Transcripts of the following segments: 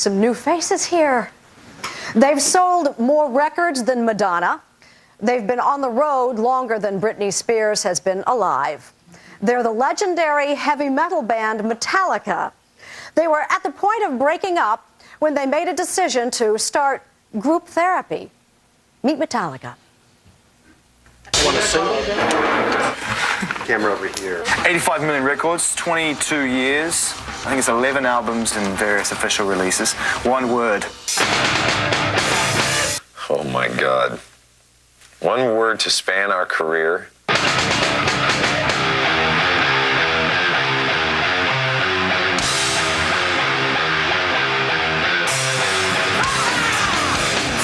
some new faces here. They've sold more records than Madonna. They've been on the road longer than Britney Spears has been alive. They're the legendary heavy metal band Metallica. They were at the point of breaking up when they made a decision to start group therapy. Meet Metallica. Want to sing? Camera over here. 85 million records, 22 years. I think it's 11 albums and various official releases. One word. Oh my God. One word to span our career.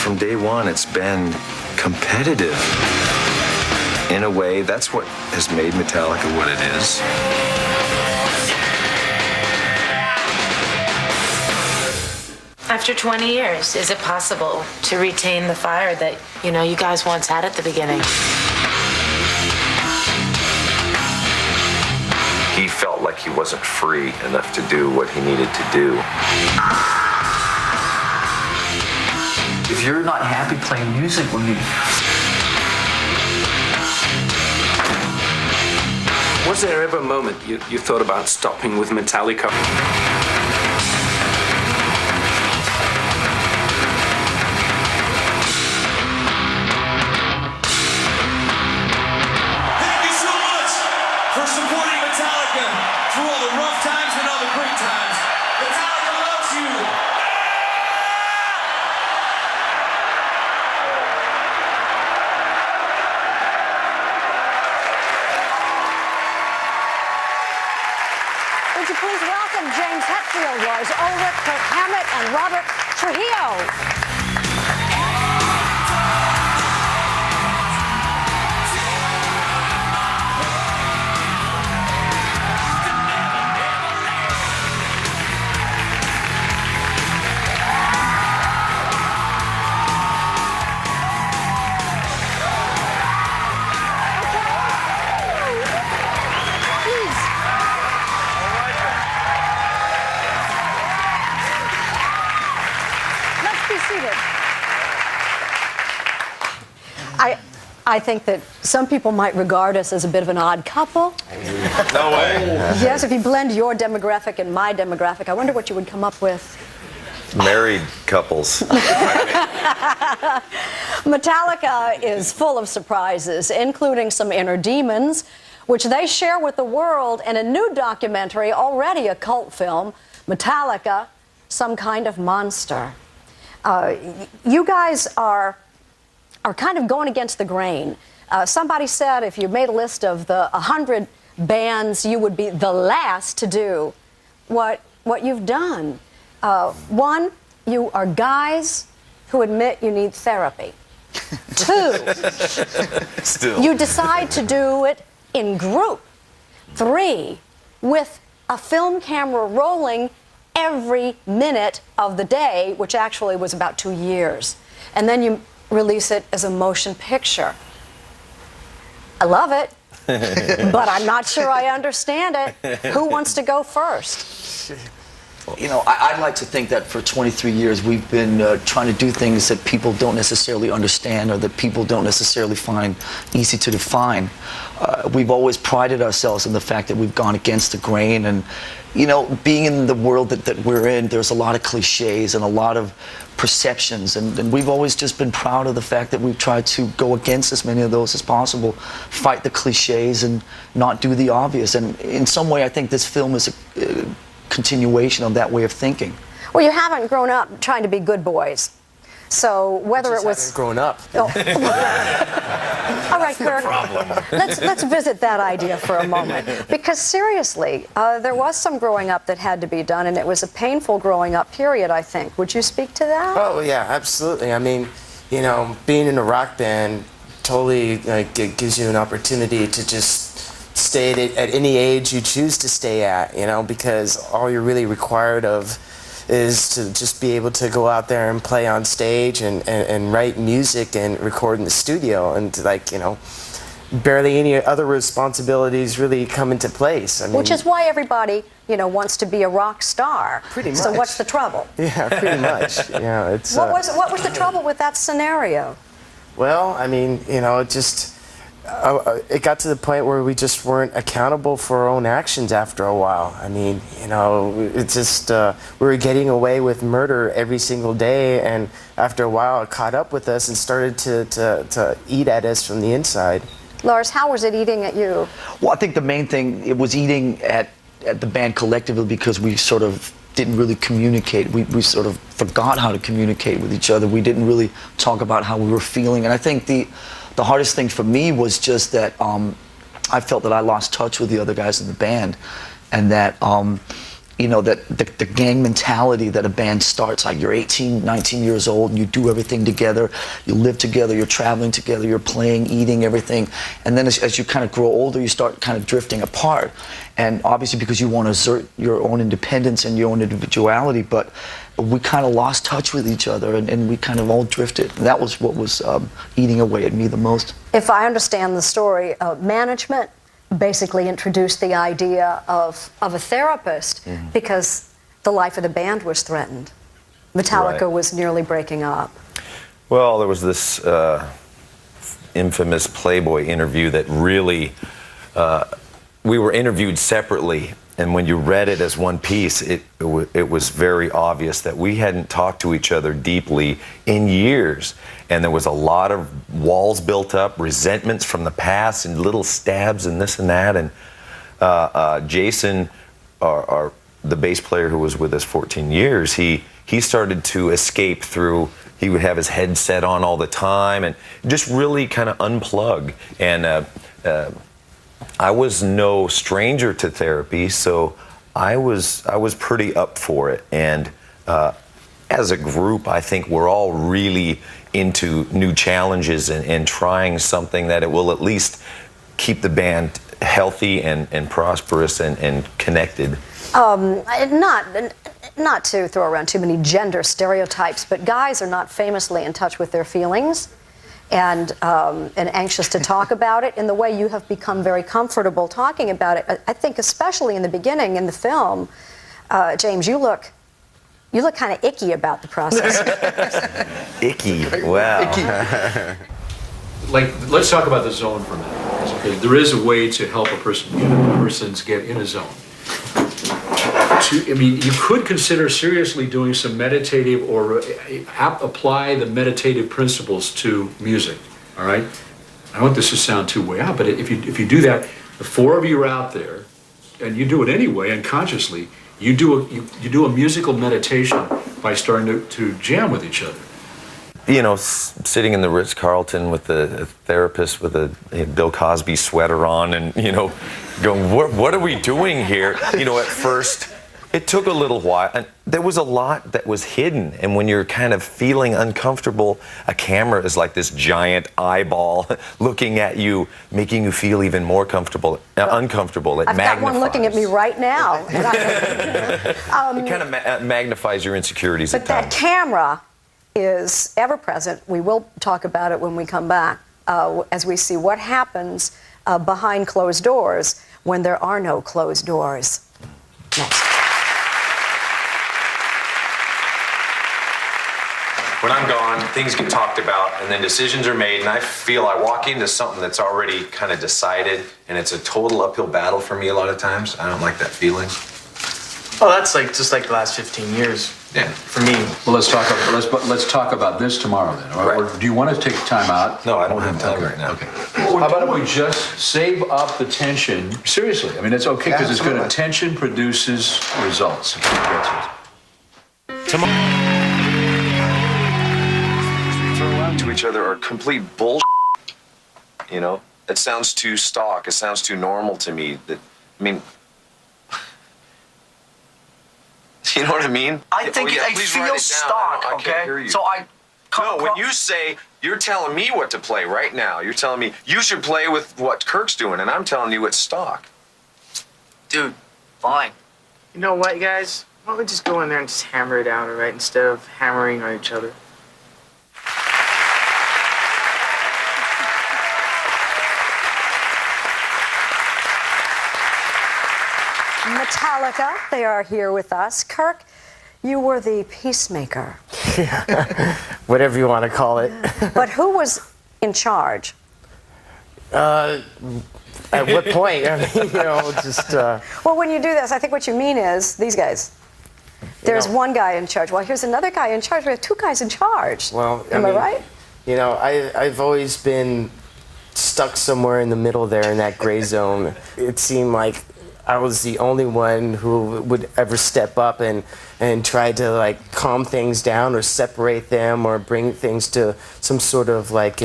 From day one, it's been competitive. In a way, that's what has made Metallica what it is. After 20 years, is it possible to retain the fire that, you guys once had at the beginning? He felt like he wasn't free enough to do what he needed to do. If you're not happy playing music, Was there ever a moment you thought about stopping with Metallica? Thank you so much for supporting Metallica through all the rough times and all the great times. Metallica loves you. Would you please welcome James Hetfield, Lars Ulrich, Kirk Hammett, and Robert Trujillo. I think that some people might regard us as a bit of an odd couple. No way. Yes, if you blend your demographic and my demographic, I wonder what you would come up with. Married couples. Metallica is full of surprises, including some inner demons, which they share with the world in a new documentary, already a cult film, Metallica, Some Kind of Monster. You guys are kind of going against the grain. Somebody said if you made a list of the 100 bands, you would be the last to do what you've done. One, you are guys who admit you need therapy. Two, you decide to do it in group. Three, with a film camera rolling every minute of the day, which actually was about 2 years. And then you release it as a motion picture. I love it, but I'm not sure I understand it. Who wants to go first? I'd like to think that for 23 years we've been trying to do things that people don't necessarily understand or that people don't necessarily find easy to define. We've always prided ourselves in the fact that we've gone against the grain, and being in the world that we're in, there's a lot of cliches and a lot of perceptions, and we've always just been proud of the fact that we've tried to go against as many of those as possible, fight the cliches and not do the obvious. And in some way I think this film is a continuation of that way of thinking. Well, you haven't grown up trying to be good boys. So whether it was grown up. Oh. All right, Kirk. Let's visit that idea for a moment, because seriously, there was some growing up that had to be done, and it was a painful growing up period, I think. Would you speak to that? Oh yeah, absolutely. I mean, being in a rock band totally it gives you an opportunity to just stay at any age you choose to stay at, because all you're really required of is to just be able to go out there and play on stage and write music and record in the studio, and barely any other responsibilities really come into place. I mean, Which is why everybody, wants to be a rock star. Pretty So much. what's the trouble? yeah, pretty much. It's What was the trouble with that scenario? well, I mean, it just it got to the point where we just weren't accountable for our own actions after a while. I mean, it's just we were getting away with murder every single day, and after a while, it caught up with us and started to eat at us from the inside. Lars, how was it eating at you? Well, I think the main thing, it was eating at the band collectively because we sort of didn't really communicate. We sort of forgot how to communicate with each other. We didn't really talk about how we were feeling. And I think the hardest thing for me was just that I felt that I lost touch with the other guys in the band, and that that the gang mentality that a band starts, like you're 18, 19 years old and you do everything together, you live together, you're traveling together, you're playing, eating, everything. And then as you kind of grow older, you start kind of drifting apart. And obviously because you want to assert your own independence and your own individuality, but we kind of lost touch with each other and we kind of all drifted. And that was what was eating away at me the most. If I understand the story, management basically introduced the idea of a therapist because the life of the band was threatened. Metallica was nearly breaking up. Well, there was this infamous Playboy interview that really, we were interviewed separately, and when you read it as one piece, it was very obvious that we hadn't talked to each other deeply in years, and there was a lot of walls built up, resentments from the past, and little stabs and this and that. And Jason, the bass player who was with us 14 years, he started to escape through. He would have his headset on all the time and just really kind of unplug. And I was no stranger to therapy, so I was pretty up for it. And as a group, I think we're all really into new challenges and trying something that it will at least keep the band healthy and prosperous and connected. Not to throw around too many gender stereotypes, but guys are not famously in touch with their feelings and anxious to talk about it in the way you have become very comfortable talking about it. I think especially in the beginning in the film, James, you look kind of icky about the process. Icky, wow. Icky. Let's talk about the zone for a minute. Okay, there is a way to help a person get in a zone. You could consider seriously doing some meditative or apply the meditative principles to music. All right. I don't want this to sound too way out, but if you do that, the four of you are out there, and you do it anyway, unconsciously. You do a musical meditation by starting to jam with each other. Sitting in the Ritz-Carlton with a therapist with a Bill Cosby sweater on and, going, what are we doing here? At first, it took a little while. And there was a lot that was hidden. And when you're kind of feeling uncomfortable, a camera is like this giant eyeball looking at you, making you feel even more uncomfortable. It I've got one looking at me right now. It kind of magnifies your insecurities at times. But that camera is ever present. We will talk about it when we come back, as we see what happens behind closed doors when there are no closed doors. Next. When I'm gone, things get talked about, and then decisions are made, and I feel I walk into something that's already kind of decided, and it's a total uphill battle for me a lot of times. I don't like that feeling. Oh, that's just like the last 15 years. Yeah. For me. Well, let's talk about this tomorrow then. All right? Right. Or do you want to take time out? No, I don't have time right now. Okay. How about we just save up the tension? Seriously, it's okay because it's good. Tension produces results. Tomorrow. To each other are complete bullshit. It sounds too stock. It sounds too normal to me. You know what I mean? I think it feels stock, I okay? can't hear you. So when you say, you're telling me what to play right now. You're telling me you should play with what Kirk's doing, and I'm telling you it's stock. Dude, fine. You know what, guys? Why don't we just go in there and just hammer it out, all right? Instead of hammering on each other. Metallica. They are here with us. Kirk, you were the peacemaker. Whatever you want to call it. But who was in charge? At what point? I mean, just... Well, when you do this, I think what you mean is these guys. There's one guy in charge. Well, here's another guy in charge. We have two guys in charge. Well, Am I right? I've always been stuck somewhere in the middle there in that gray zone. It seemed like I was the only one who would ever step up and try to like calm things down or separate them or bring things to some sort of like,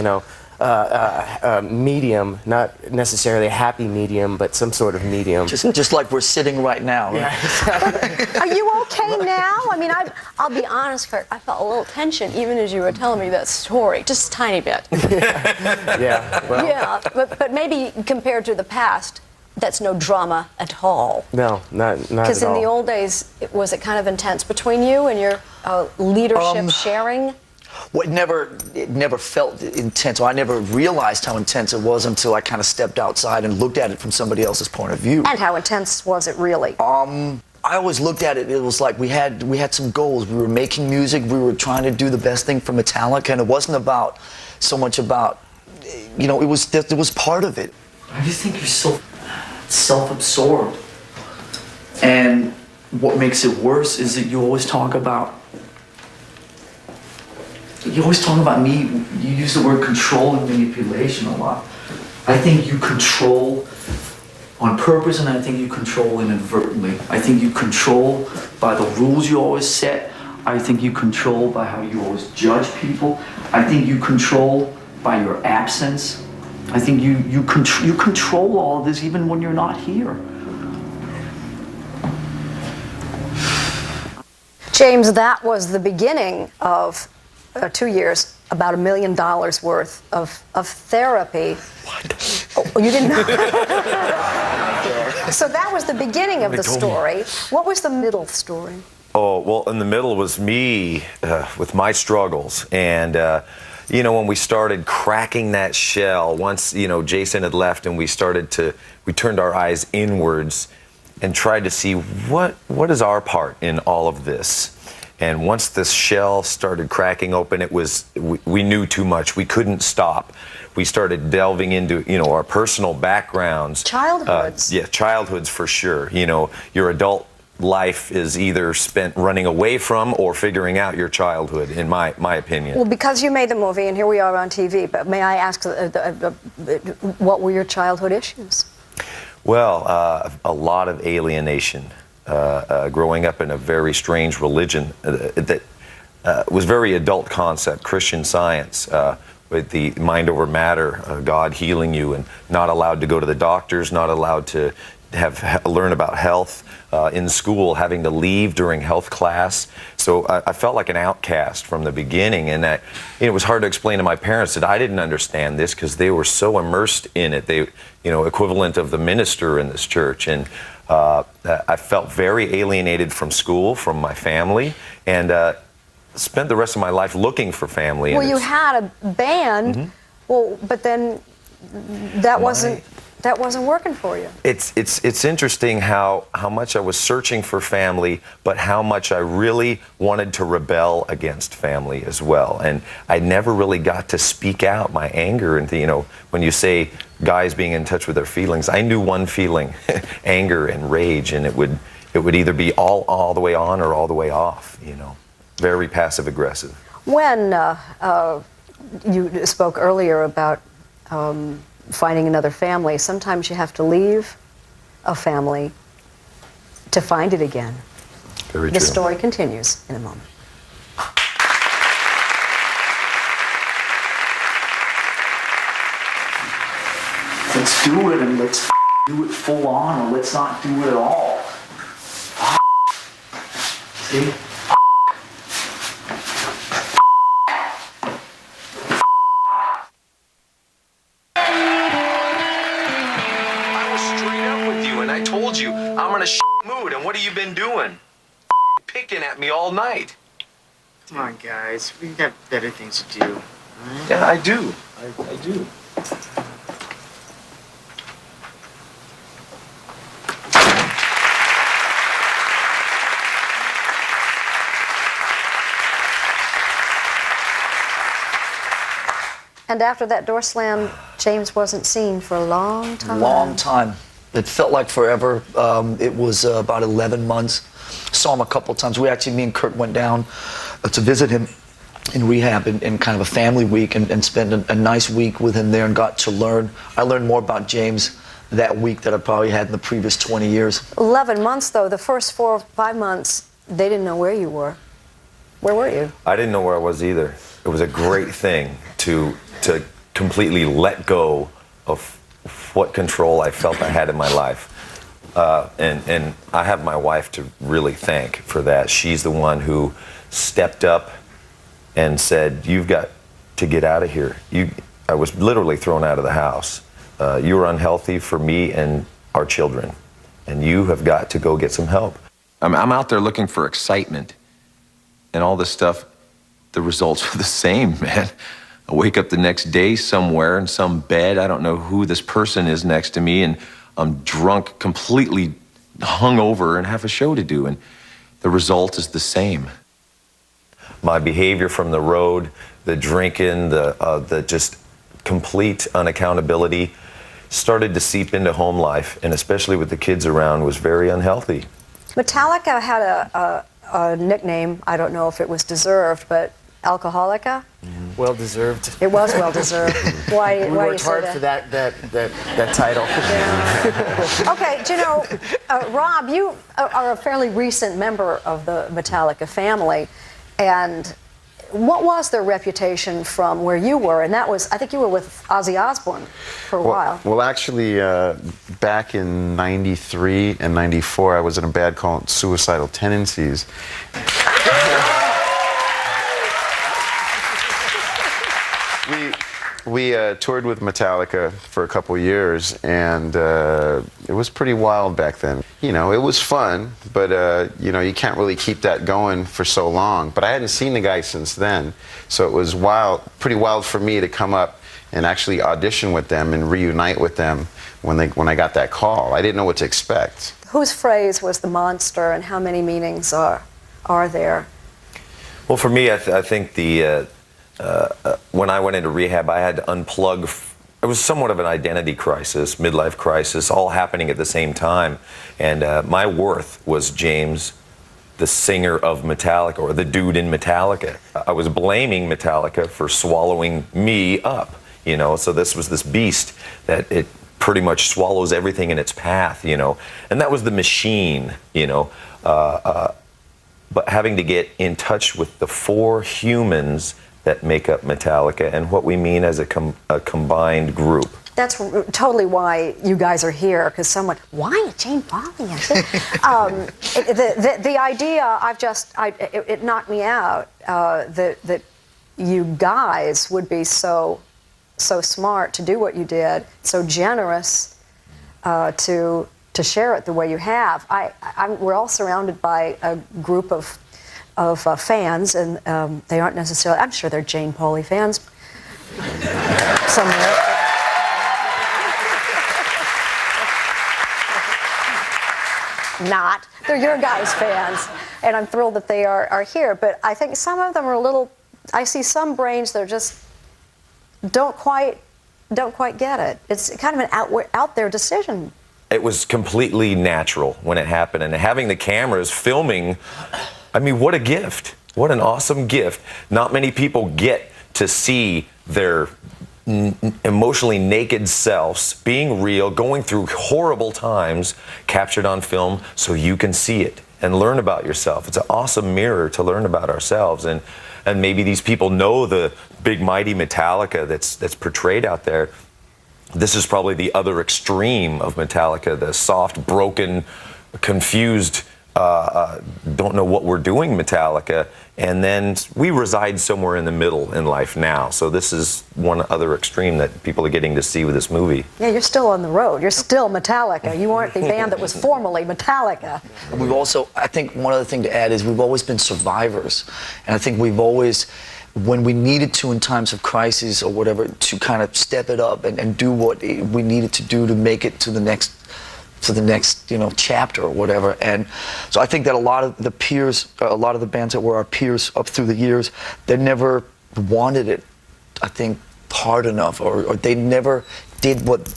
medium, not necessarily a happy medium, but some sort of medium. Just like we're sitting right now. Yeah. Are you okay now? I mean, I'll be honest, Kirk, I felt a little tension even as you were telling me that story, just a tiny bit. Yeah. Well. Yeah, but maybe compared to the past, that's no drama at all. No, not at all. Because in the old days, was it kind of intense between you and your leadership sharing? Well, it never felt intense. Well, I never realized how intense it was until I kind of stepped outside and looked at it from somebody else's point of view. And how intense was it really? I always looked at it. It was like we had some goals. We were making music. We were trying to do the best thing for Metallica, and it wasn't about so much about, it was part of it. I just think you're so self-absorbed, and what makes it worse is that you always talk about me. You use the word control and manipulation a lot. I think you control on purpose, and I think you control inadvertently. I think you control by the rules you always set. I think you control by how you always judge people. I think you control by your absence. I think you control all of this even when you're not here. James, that was the beginning of 2 years, about $1 million worth of therapy. What? Oh, you didn't know? So that was the beginning of the story. What was the middle story? Oh, well, in the middle was me with my struggles. And, when we started cracking that shell, once, Jason had left and we turned our eyes inwards and tried to see what is our part in all of this. And once this shell started cracking open, we knew too much. We couldn't stop. We started delving into, our personal backgrounds. Childhoods. Yeah, childhoods for sure. Your adult life is either spent running away from or figuring out your childhood, in my opinion. Well, because you made the movie, and here we are on TV, but may I ask, what were your childhood issues? Well, a lot of alienation. Growing up in a very strange religion that was very adult concept, Christian Science, with the mind over matter, God healing you, and not allowed to go to the doctors, not allowed to learn about health in school, having to leave during health class. So I felt like an outcast from the beginning, and that it was hard to explain to my parents that I didn't understand this because they were so immersed in it. They, equivalent of the minister in this church, and I felt very alienated from school, from my family, and spent the rest of my life looking for family. Well, you had a band, Mm-hmm. well, but then that wasn't working for you. It's interesting how much I was searching for family, but how much I really wanted to rebel against family as well. And I never really got to speak out my anger. And when you say guys being in touch with their feelings, I knew one feeling, anger and rage, and it would either be all the way on or all the way off. Very passive aggressive. When you spoke earlier about finding another family, sometimes you have to leave a family to find it again. Very The true. story continues in a moment. Let's do it, and let's do it full on, or let's not do it at all. See? I was straight up with you, and I told you I'm in a mood, and what have you been doing? Picking at me all night. Come on, guys. We got better things to do. Right? Yeah, I do. I do. And after that door slam, James wasn't seen for a long time. Long time. It felt like forever. It was about 11 months. Saw him a couple times. Me and Kurt went down to visit him in rehab in kind of a family week and spent a nice week with him there and got to learn. I learned more about James that week that I probably had in the previous 20 years. 11 months, though. The first 4 or 5 months, they didn't know where you were. Where were you? I didn't know where I was either. It was a great thing to completely let go of what control I felt I had in my life. And I have my wife to really thank for that. She's the one who stepped up and said, "You've got to get out of here." I was literally thrown out of the house. You were unhealthy for me and our children, and you have got to go get some help. I'm out there looking for excitement, and all this stuff, the results are the same, man. I wake up the next day somewhere in some bed. I don't know who this person is next to me, and I'm drunk, completely hungover, and have a show to do, and the result is the same. My behavior from the road, the drinking, the just complete unaccountability started to seep into home life, and especially with the kids around, was very unhealthy. Metallica had a nickname. I don't know if it was deserved, but Alcoholica? Well deserved. It was well deserved. Why? We why worked you say hard that? for that title. Yeah. Okay, do you know, Rob, you are a fairly recent member of the Metallica family, and what was their reputation from where you were? And that was, I think you were with Ozzy Osbourne for a while. Well, actually, back in '93 and '94, I was in a band called Suicidal Tendencies. We toured with Metallica for a couple years, and it was pretty wild back then. You know, it was fun, but you know, you can't really keep that going for so long. But I hadn't seen the guy since then, so it was pretty wild for me to come up and actually audition with them and reunite with them when I got that call. I didn't know what to expect. Whose phrase was the monster, and how many meanings are there? Well, for me, I think when I went into rehab, I had to unplug. It was somewhat of an identity crisis, midlife crisis, all happening at the same time. And my worth was James, the singer of Metallica, or the dude in Metallica. I was blaming Metallica for swallowing me up, you know. So this was this beast that it pretty much swallows everything in its path, you know. And that was the machine, you know. But having to get in touch with the 4 humans that make up Metallica and what we mean as a combined group. That's totally why you guys are here, because someone, why Jane Pauley? The idea, it knocked me out that you guys would be so smart to do what you did, so generous to share it the way you have. We're all surrounded by a group of fans, and they aren't necessarily, I'm sure they're Jane Pauley fans somewhere. Not. They're your guys' fans, and I'm thrilled that they are here, but I think some of them are a little, I see some brains that are just don't quite get it. It's kind of an out there decision. It was completely natural when it happened, and having the cameras filming, I mean, what a gift. What an awesome gift. Not many people get to see their emotionally naked selves being real, going through horrible times, captured on film so you can see it and learn about yourself. It's an awesome mirror to learn about ourselves. And maybe these people know the big, mighty Metallica that's portrayed out there. This is probably the other extreme of Metallica, the soft, broken, confused, don't know what we're doing Metallica, and then we reside somewhere in the middle in life now. So this is one other extreme that people are getting to see with this movie. Yeah, you're still on the road. You're still Metallica. You aren't the band that was formerly Metallica. And we've also, I think one other thing to add is we've always been survivors. And I think we've always, when we needed to in times of crisis or whatever, to kind of step it up and do what we needed to do to make it to the next chapter or whatever. And so I think that a lot of the peers, a lot of the bands that were our peers up through the years, they never wanted it, I think, hard enough, or they never did what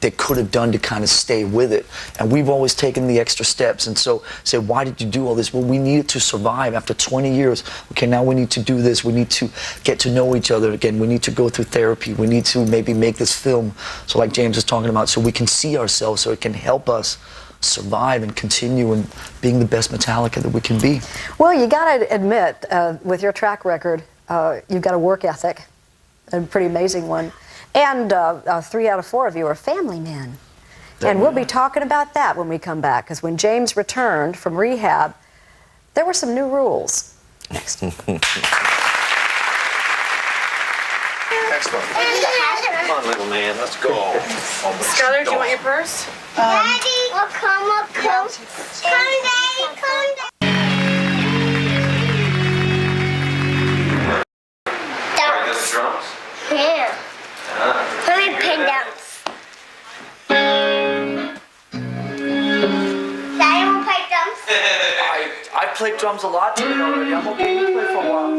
they could have done to kind of stay with it. And we've always taken the extra steps. And so say, why did you do all this? Well, we needed to survive after 20 years. Okay, now we need to do this. We need to get to know each other again. We need to go through therapy. We need to maybe make this film, so like James is talking about, so we can see ourselves, so it can help us survive and continue in being the best Metallica that we can be. Well, you got to admit, with your track record, you've got a work ethic, a pretty amazing one. And 3 out of 4 of you are family men. And we'll be talking about that when we come back, because when James returned from rehab, there were some new rules. Next. Excellent. Come on, little man, let's go. Skylar, do you want your purse? Daddy, come up close. Come, Daddy, come down. The drums? Yeah. Let me pin down. Daddy will play drums. I played drums a lot today already. I'm okay. You play for a while.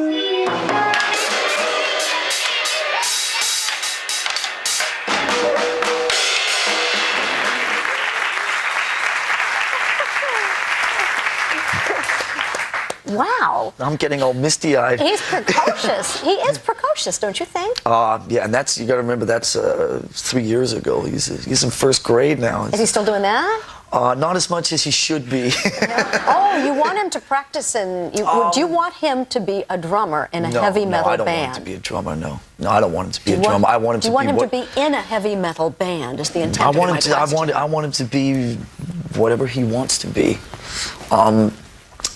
Wow. I'm getting all misty-eyed. He's precocious. He is precocious, don't you think? Yeah, and that's, you got to remember, that's 3 years ago. He's in first grade now. Is he still doing that? Not as much as he should be. Oh, you want him to practice do you want him to be a drummer in a heavy metal band? No, I don't want him to be a drummer, no. No, I don't want him to be a drummer. I want him to be... Do you want him to be in a heavy metal band, is the intent of my question. I want him to be whatever he wants to be.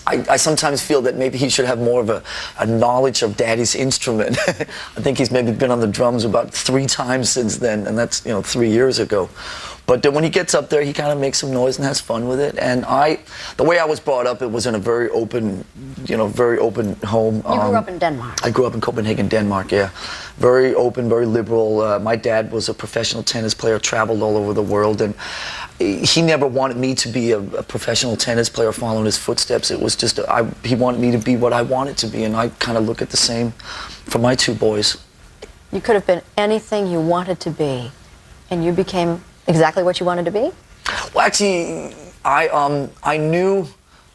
I sometimes feel that maybe he should have more of a knowledge of Daddy's instrument. I think he's maybe been on the drums about 3 times since then, and that's 3 years ago. But when he gets up there, he kind of makes some noise and has fun with it. And the way I was brought up, it was in a very open, very open home. You grew up in Denmark. I grew up in Copenhagen, Denmark, yeah. Very open, very liberal. My dad was a professional tennis player, traveled all over the world, and he never wanted me to be a professional tennis player following his footsteps. It was just, he wanted me to be what I wanted to be, and I kind of look at the same for my 2 boys. You could have been anything you wanted to be, and you became exactly what you wanted to be? Well, actually, I knew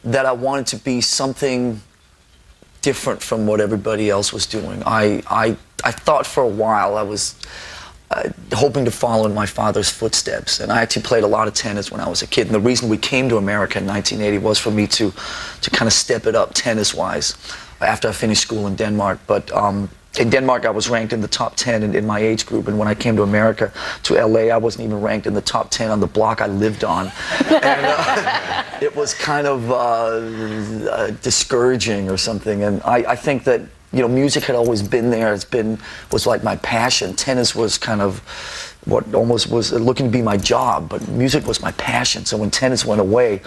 that I wanted to be something different from what everybody else was doing. I thought for a while I was hoping to follow in my father's footsteps, and I actually played a lot of tennis when I was a kid. And the reason we came to America in 1980 was for me to kind of step it up tennis-wise after I finished school in Denmark. But in Denmark, I was ranked in the top 10 in my age group, and when I came to America, to LA, I wasn't even ranked in the top 10 on the block I lived on. And it was kind of discouraging or something. And I think that, music had always been there. Was like my passion. Tennis was kind of what almost was looking to be my job, but music was my passion. So when tennis went away,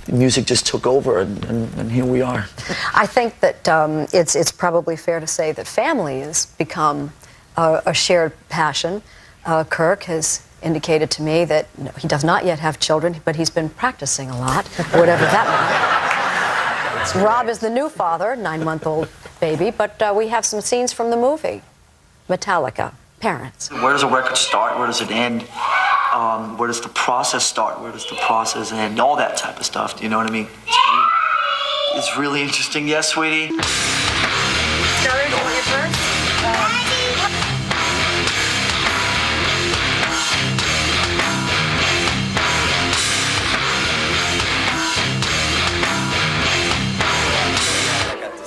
music just took over, and here we are. I think that it's probably fair to say that family has become a shared passion. Kirk has indicated to me that he does not yet have children, but he's been practicing a lot, whatever that means. Rob is the new father, 9-month-old baby, but we have some scenes from the movie, Metallica, Parents. Where does a record start? Where does it end? Where does the process start? Where does the process end? All that type of stuff, do you know what I mean? It's really interesting. Yes, sweetie? Skylar, do you want your purse?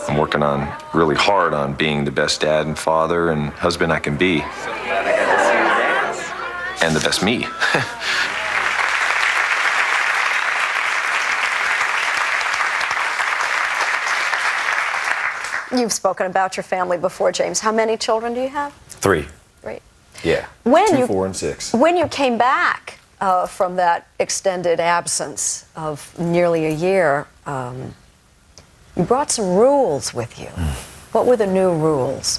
I'm working on really hard on being the best dad and father and husband I can be. And the best me. You've spoken about your family before, James. How many children do you have? 3. 3. Yeah. When 2, you, 4, and 6. When you came back from that extended absence of nearly a year, you brought some rules with you. What were the new rules?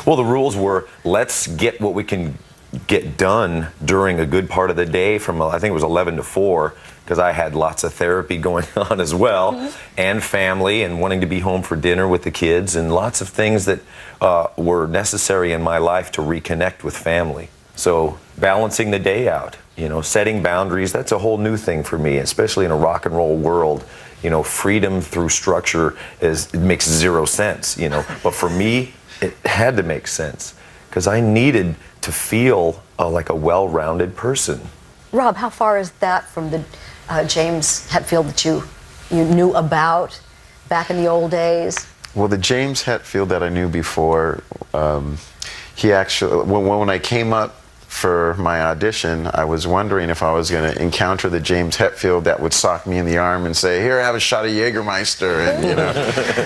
Well, the rules were, let's get what we can get done during a good part of the day from, I think it was 11 to 4, because I had lots of therapy going on as well, and family, and wanting to be home for dinner with the kids, and lots of things that were necessary in my life to reconnect with family. So balancing the day out, you know, setting boundaries, that's a whole new thing for me, especially in a rock and roll world. You know, freedom through structure it makes zero sense, you know. But for me, it had to make sense, because I needed to feel like a well-rounded person. Rob, how far is that from the James Hetfield that you knew about back in the old days? Well, the James Hetfield that I knew before, he actually, when I came up for my audition, I was wondering if I was going to encounter the James Hetfield that would sock me in the arm and say, "Here, have a shot of Jägermeister," and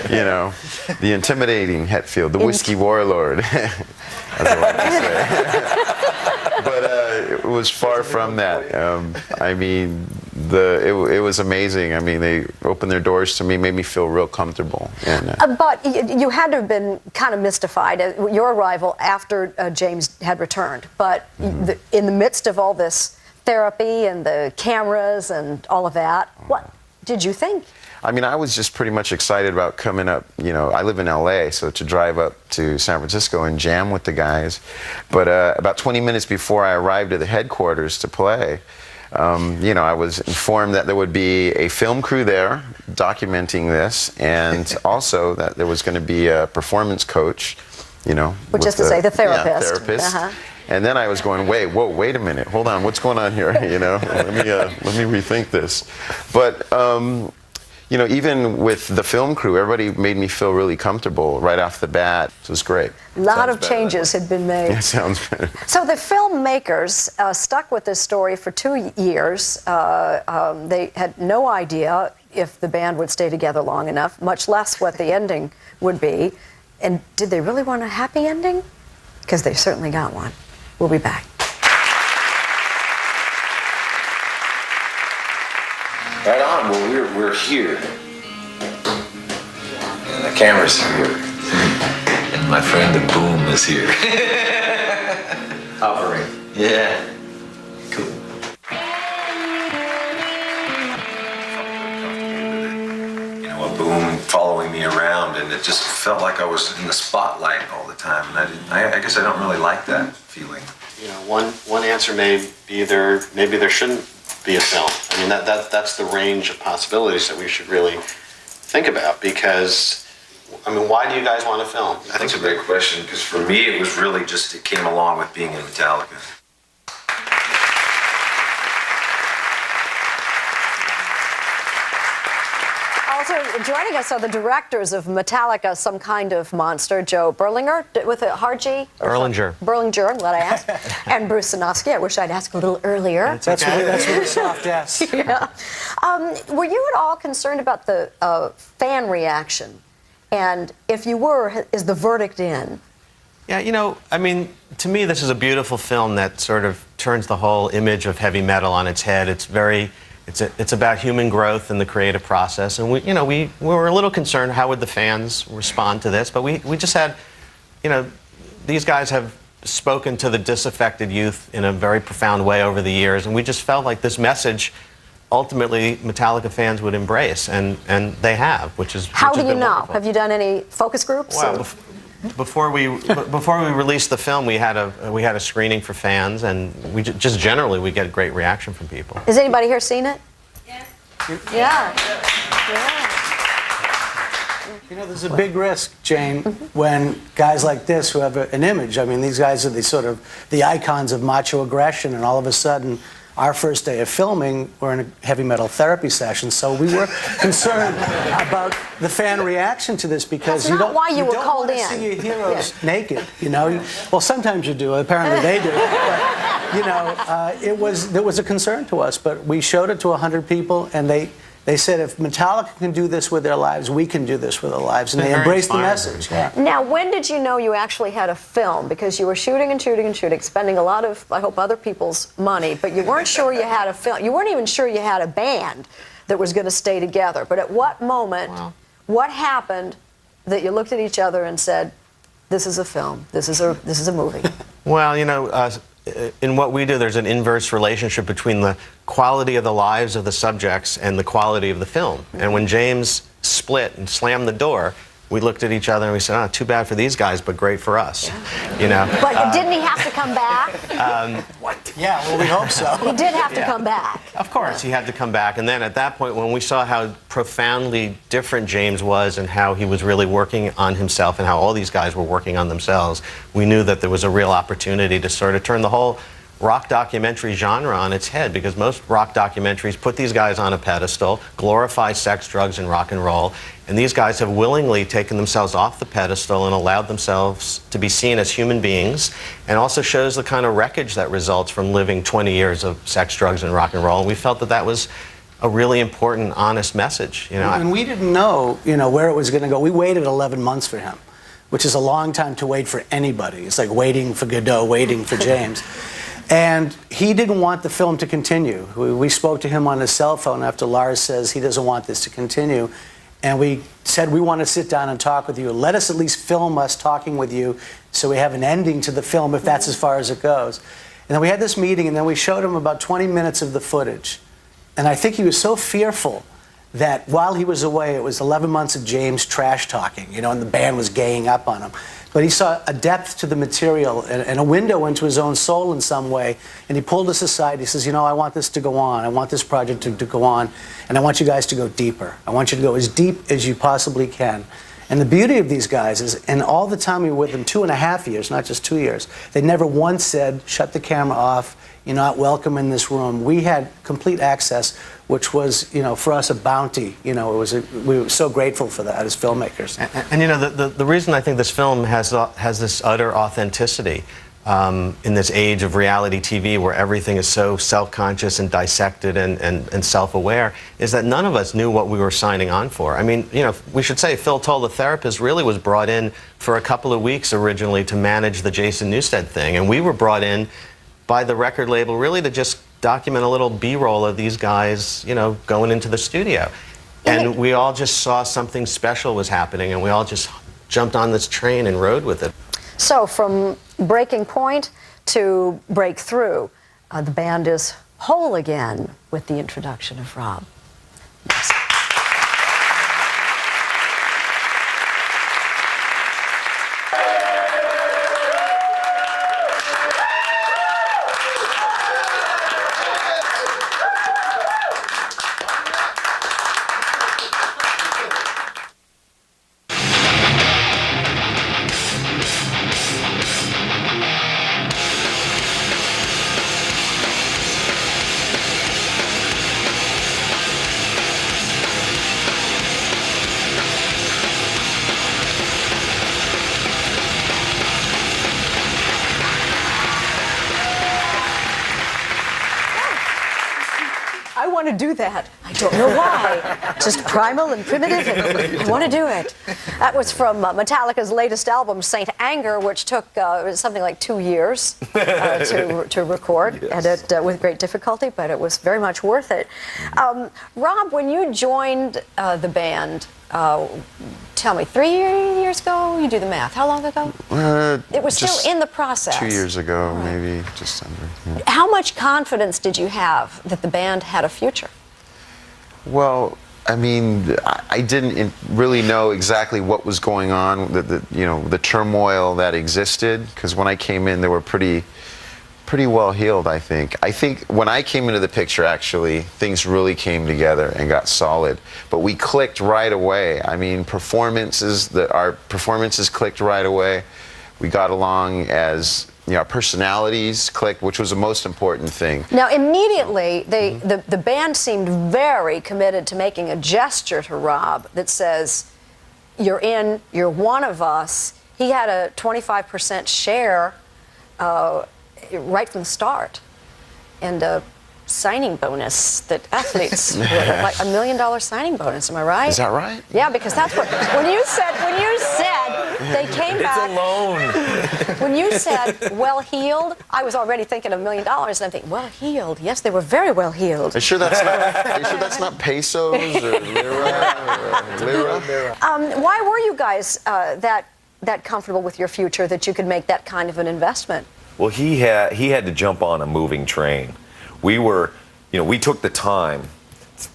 you know, the intimidating Hetfield, the whiskey warlord, as I like to say. But it was far from that. I mean, it was amazing. I mean, they opened their doors to me, made me feel real comfortable. And, but you had to have been kind of mystified at your arrival after James had returned. But in the midst of all this therapy and the cameras and all of that, what did you think? I mean, I was just pretty much excited about coming up. You know, I live in LA, so to drive up to San Francisco and jam with the guys. But about 20 minutes before I arrived at the headquarters to play, you know, I was informed that there would be a film crew there documenting this, and also that there was going to be a performance coach, you know. Which is to say, the therapist. Yeah, therapist. And then I was going, wait a minute, hold on, what's going on here? You know, let me rethink this. But you know, even with the film crew, everybody made me feel really comfortable right off the bat. It was great. A lot of changes had been made. Yeah, sounds better. So the filmmakers stuck with this story for 2 years. They had no idea if the band would stay together long enough, much less what the ending would be. And did they really want a happy ending? Because they certainly got one. We'll be back. Right on. Well, we're here. And the camera's here. And my friend the boom is here. Operate. Yeah. Cool. You know, a boom following me around, and it just felt like I was in the spotlight all the time. And I guess I don't really like that feeling. You know, one answer may be maybe there shouldn't be a film. I mean, that's the range of possibilities that we should really think about, because, I mean, why do you guys want to film? I think it's a great question, because for me it was really just, it came along with being in Metallica. Also joining us are the directors of Metallica, Some Kind of Monster, Joe Berlinger, with a hard G? Berlinger. Berlinger, I'm glad I asked. And Bruce Sinofsky. I wish I'd asked a little earlier. That's really soft, yes. Yeah. Were you at all concerned about the fan reaction? And if you were, is the verdict in? Yeah, you know, I mean, to me, this is a beautiful film that sort of turns the whole image of heavy metal on its head. It's about human growth and the creative process, and we were a little concerned how would the fans respond to this, but we just had, you know, these guys have spoken to the disaffected youth in a very profound way over the years, and we just felt like this message ultimately Metallica fans would embrace, and they have, which is How which do has you been know? wonderful. Have you done any focus groups? Well, before we released the film, we had a screening for fans, and we just generally we get a great reaction from people. Has anybody here seen it? Yes. Yeah. You know, there's a big risk, Jane, when guys like this who have an image. I mean, these guys are the icons of macho aggression, and all of a sudden, our first day of filming, we're in a heavy metal therapy session, so we were concerned about the fan reaction to this, because That's not why you were called in. You don't want to see your heroes naked, you know. Well, sometimes you do. Apparently they do. But, you know, there was a concern to us, but we showed it to 100 people, and they said, if Metallica can do this with their lives, we can do this with our lives. And they embraced the message. Yeah. Now, when did you know you actually had a film? Because you were shooting and shooting and shooting, spending a lot of, I hope, other people's money, but you weren't sure you had a film. You weren't even sure you had a band that was going to stay together. But at what moment, what happened that you looked at each other and said, this is a film, this is a movie? Well, you know, in what we do, there's an inverse relationship between the quality of the lives of the subjects and the quality of the film. And when James split and slammed the door, we looked at each other and we said, "Oh, too bad for these guys, but great for us." You know. But didn't he have to come back? What? Yeah, well, we hope so. He did have to come back. Of course, he had to come back. And then at that point, when we saw how profoundly different James was and how he was really working on himself and how all these guys were working on themselves, we knew that there was a real opportunity to sort of turn the whole rock documentary genre on its head, because most rock documentaries put these guys on a pedestal, glorify sex, drugs, and rock and roll, and these guys have willingly taken themselves off the pedestal and allowed themselves to be seen as human beings, and also shows the kind of wreckage that results from living 20 years of sex, drugs, and rock and roll. And we felt that that was a really important, honest message. You know, and we didn't know, where it was going to go. We waited 11 months for him, which is a long time to wait for anybody. It's like waiting for Godot, waiting for James. And he didn't want the film to continue. We spoke to him on his cell phone after Lars says he doesn't want this to continue. And we said, we want to sit down and talk with you. Let us at least film us talking with you so we have an ending to the film if that's as far as it goes. And then we had this meeting, and then we showed him about 20 minutes of the footage. And I think he was so fearful that while he was away, it was 11 months of James trash talking, and the band was gaying up on him. But he saw a depth to the material and a window into his own soul in some way. And he pulled us aside. He says, I want this to go on. I want this project to go on. And I want you guys to go deeper. I want you to go as deep as you possibly can. And the beauty of these guys is, and all the time we were with them, 2.5 years, not just 2 years, they never once said, shut the camera off, you're not welcome in this room. We had complete access, which was, for us a bounty. We were so grateful for that as filmmakers. And the reason I think this film has this utter authenticity in this age of reality TV where everything is so self-conscious and dissected and self-aware is that none of us knew what we were signing on for. I mean, we should say Phil Toll, the therapist, really was brought in for a couple of weeks originally to manage the Jason Newsted thing, and we were brought in by the record label really to just document a little B-roll of these guys, going into the studio. And we all just saw something special was happening, and we all just jumped on this train and rode with it. So from breaking point to breakthrough, the band is whole again with the introduction of Rob. Yes. I want to do that. I don't know why. Just primal and primitive, and I want to do it. That was from Metallica's latest album, Saint Anger, which took something like 2 years to record, yes. And with great difficulty, but it was very much worth it. Rob, when you joined the band, tell me, 3 years ago? You do the math. How long ago? It was still in the process. 2 years ago, maybe, just under. Yeah. How much confidence did you have that the band had a future? Well, I mean, I didn't really know exactly what was going on, the turmoil that existed, because when I came in, they were pretty well healed, I think. I think when I came into the picture, actually, things really came together and got solid. But we clicked right away. I mean, our performances clicked right away. We got along as, our personalities clicked, which was the most important thing. Now, immediately, the band seemed very committed to making a gesture to Rob that says, you're in, you're one of us. He had a 25% share right from the start, and a signing bonus that athletes like $1 million signing bonus. Am I right? Is that right? Yeah, because that's what when you said they came back. It's a loan. When you said well healed, I was already thinking $1 million, and I'm thinking well healed. Yes, they were very well healed. Are you sure that's not pesos or lira? Why were you guys that comfortable with your future that you could make that kind of an investment? Well, he had to jump on a moving train. We took the time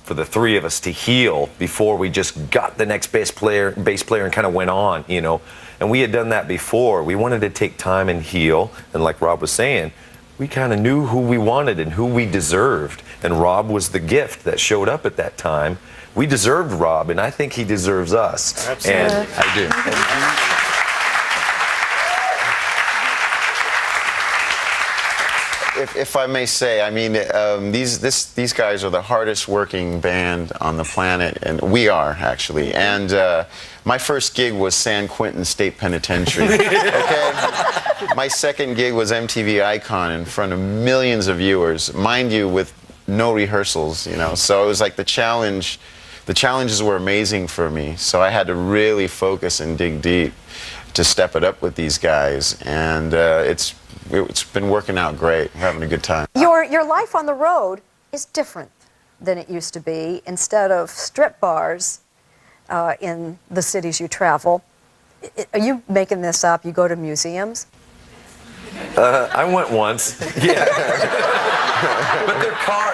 for the three of us to heal before we just got the next bass player and kind of went on, And we had done that before. We wanted to take time and heal. And like Rob was saying, we kind of knew who we wanted and who we deserved. And Rob was the gift that showed up at that time. We deserved Rob, and I think he deserves us. Absolutely. And I do. If I may say, I mean, these guys are the hardest working band on the planet, and we are actually. And my first gig was San Quentin State Penitentiary. Okay, my second gig was MTV Icon in front of millions of viewers, mind you, with no rehearsals. So it was like the challenge. The challenges were amazing for me. So I had to really focus and dig deep to step it up with these guys, and it's been working out great. We're having a good time. Your life on the road is different than it used to be. Instead of strip bars in the cities you travel, are you making this up? You go to museums? I went once. Yeah. But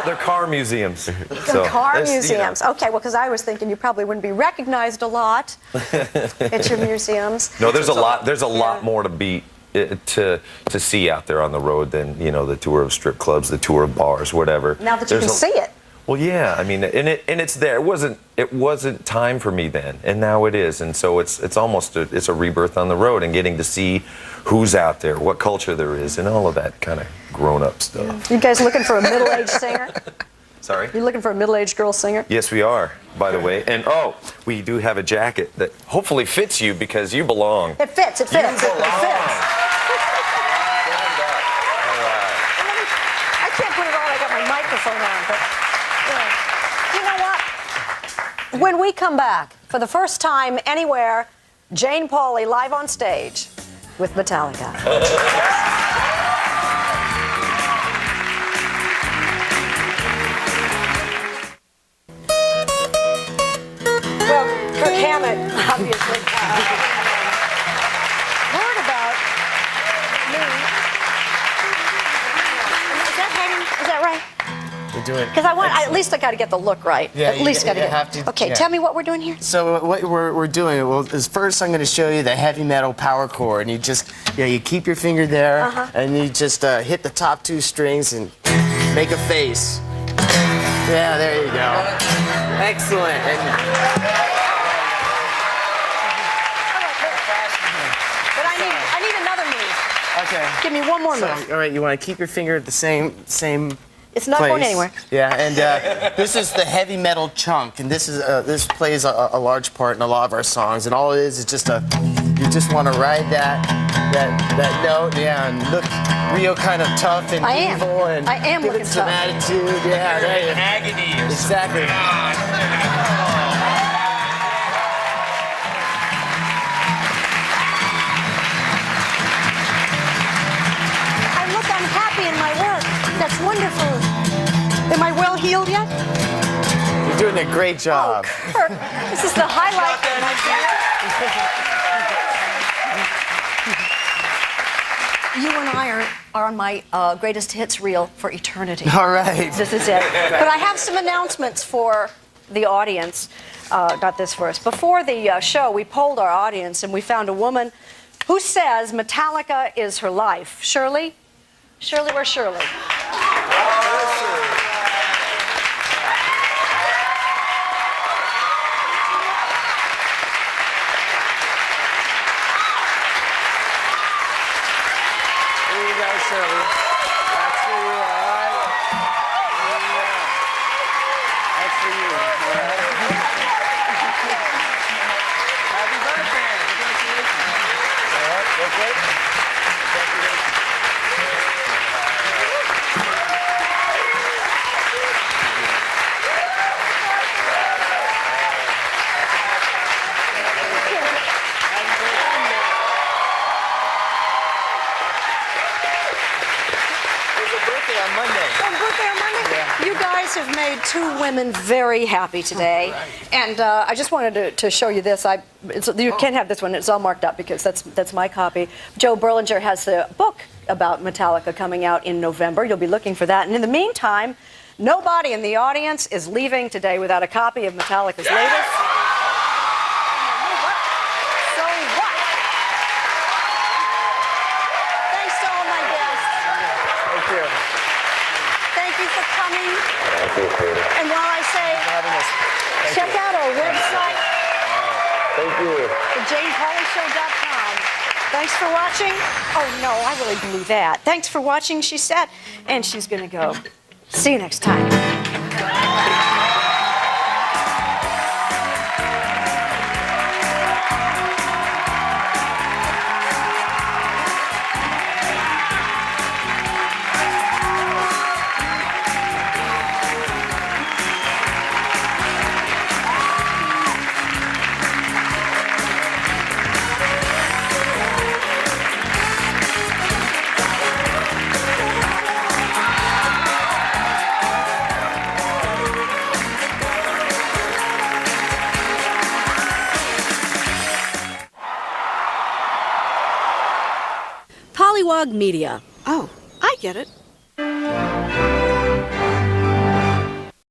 they're car museums. So Car museums. Okay, well, because I was thinking you probably wouldn't be recognized a lot at your museums. No, there's a lot more to see out there on the road than the tour of strip clubs, the tour of bars, whatever. Now that you can see it. Well, yeah, I mean, and it's there. It wasn't time for me then, and now it is, and so it's almost a rebirth on the road and getting to see who's out there, what culture there is, and all of that kind of grown-up stuff. You guys looking for a middle-aged singer? Sorry? You looking for a middle-aged girl singer? Yes, we are, by the way. And we do have a jacket that hopefully fits you because you belong. It fits. It fits. You belong. It fits. I can't put it on. I got my microphone on, but you know what? When we come back, for the first time anywhere, Jane Pauley live on stage with Metallica. Well, Kirk Hammett, obviously, heard about me. Is that right? We're doing. Because at least I got to get the look right. Yeah, at least got to you get. have to, Okay, yeah. tell me what we're doing here. So what we're doing, is first I'm going to show you the heavy metal power chord, and you keep your finger there, and you just hit the top two strings and make a face. Yeah, there you go. Excellent. But I need another move. Okay. Give me one more move. All right, you want to keep your finger at the same It's not place. going anywhere. Yeah, and this is the heavy metal chunk, and this plays a large part in a lot of our songs. And all it is just you just want to ride that note, yeah, and look real kind of tough and evil, and I am give looking it some tough. attitude. Yeah, there you go. Agony. Exactly. I'm happy in my work. That's wonderful. Am I well healed yet? You're doing a great job. Kirk, this is the highlight of my day. You and I are on my greatest hits reel for eternity. All right. This is it. But I have some announcements for the audience. Got this first. Before the show, we polled our audience and we found a woman who says Metallica is her life. Shirley? Shirley, where's Shirley? Here you go, Shirley. That's for you, all right? That's for you, all right? Happy birthday. Congratulations. All right, that's good. Congratulations. There's a birthday on on Monday. Oh, birthday on Monday? You guys have made two women very happy today. And I just wanted to show you this. You can't have this one. It's all marked up because that's my copy. Joe Berlinger has a book about Metallica coming out in November. You'll be looking for that. And in the meantime, nobody in the audience is leaving today without a copy of Metallica's latest. So what? Thanks to all my guests. Thank you. Thank you for coming. Thank you, Peter. And while I say, check out our website, Thank you. thejanepaulyshow.com. Thanks for watching. Oh, no, I really blew that. Thanks for watching, she said. And she's going to go. See you next time. Media. Oh, I get it.